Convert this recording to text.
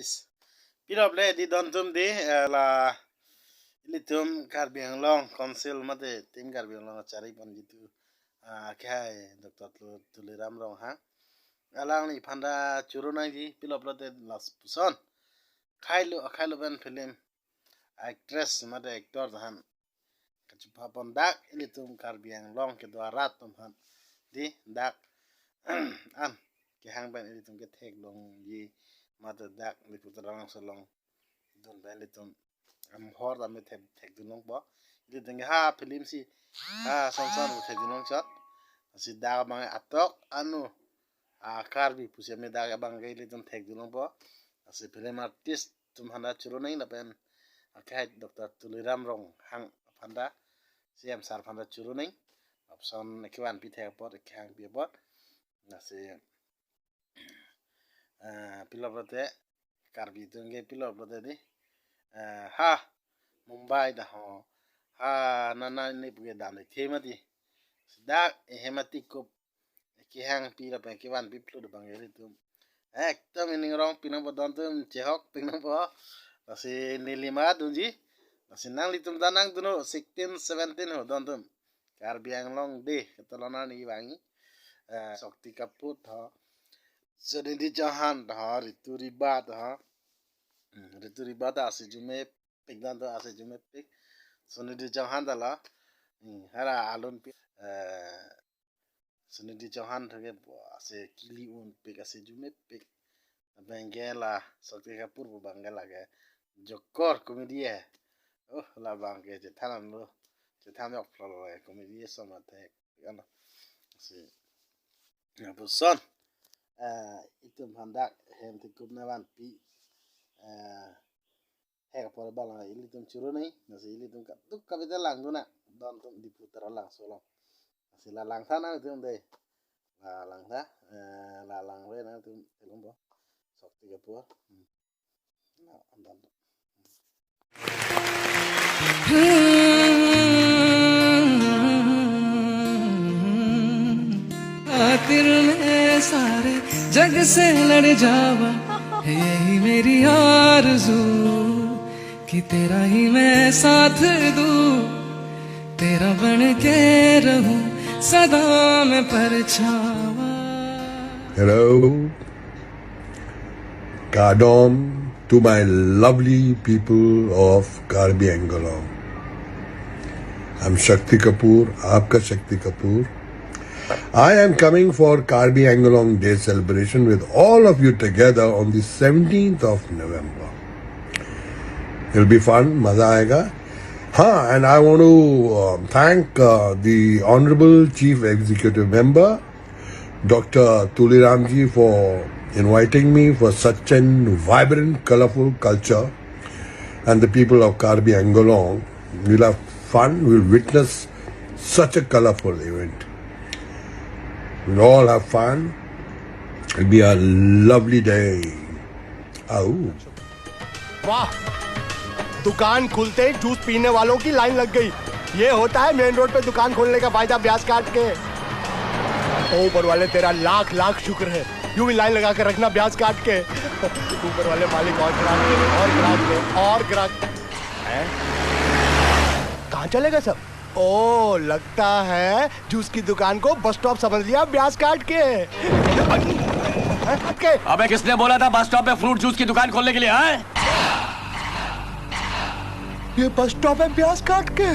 guys. Pinople di dontum di la ilitum Karbi Anglong Council mate tim Karbi Anglong cari pon gitu. Kai Dr. Tuliram Rong ha. Alang ni panda curunai di Pinople te las puson. Kailo ben film actress mate actor han. Kacupa pon dak ilitum Karbi Anglong ke rat tum han. Di dak an ke hang ben ilitum ke tek long yi mata dak li putarang solong don belitum am hor da met tek dunong bo li denge ha film si ha sonson tek dunong chat si da bang atok anu karbi pusia me da bang gai li tum tek dunong bo si film artist tum handa churu nai na pen akai Dr. Tuliram Rong hang phanda siam sar phanda churu nai option ekwan pi tek pot ekhang pi pot na si piloprote karbi tunge piloprote di ha Mumbai da ho ha nana ni puge dan de themati da hemati ko ki hang pi la pe ki wan pi plu de bangeri tum ekdom ini rong pinang bodon tum chehok pinang bo asi nilima dunji asi nang litum danang duno 16 17 ho don tum Karbi Anglong de ketolona ni wangi Shakti Kapoor tha Sunidhi Chauhan tha Ritu Riba tha Ritu Riba da ase jume pigdan to ase jume pig Sunidhi Chauhan da la hara alun pi Sunidhi Chauhan thage ase kili un pig ase jume pig bangela Shakti Kapoor bo bangela ge jokor comedy hai oh la bangge je thanan lo je tham yok phlo comedy sama the kana ase bu son itum handak hem tikup nawan pi hek por bala ilitum churu nai nasi ilitum ka tuk kabita lang duna don tum diputar lang solo nasi la lang sana tum de la lang tha la lang re na tum telum bo Shakti Kapoor na andan आखिर में सारे जग से लड़ जावा है यही मेरी आरज़ू कि तेरा ही मैं साथ दूं तेरा बन के रहूं सदा मैं परछावा. Hello, Kadom to my lovely people of Karbi Anglong. I'm Shakti Kapoor, Aapka Shakti Kapoor. I am coming for Karbi Anglong Day celebration with all of you together on the 17th of November. It'll be fun, maza aayega. And I want to thank the Honorable Chief Executive Member, Dr. Tuliramji, for inviting me for such a vibrant, colorful culture, and the people of Karbi Anglong. We'll have fun, we'll witness such a colorful event. We'll all have fun. It'll be a lovely day. Ow. वाह, दुकान खुलते ही juice पीने वालों की line लग गई. ये होता है मेन रोड पे दुकान खोलने का फायदा ब्याज काट के. ऊपर वाले तेरा लाख लाख शुक्र है. यूं भी लाइन लगा कर रखना ब्याज काट के. ऊपर वाले मालिक और ग्राहक कहाँ चले गए सब? ओ लगता है जूस की दुकान को बस स्टॉप समझ लिया ब्याज काट के. अबे किसने बोला था बस स्टॉप पे फ्रूट जूस की दुकान खोलने के लिए? ये बस स्टॉप है ब्याज काट के.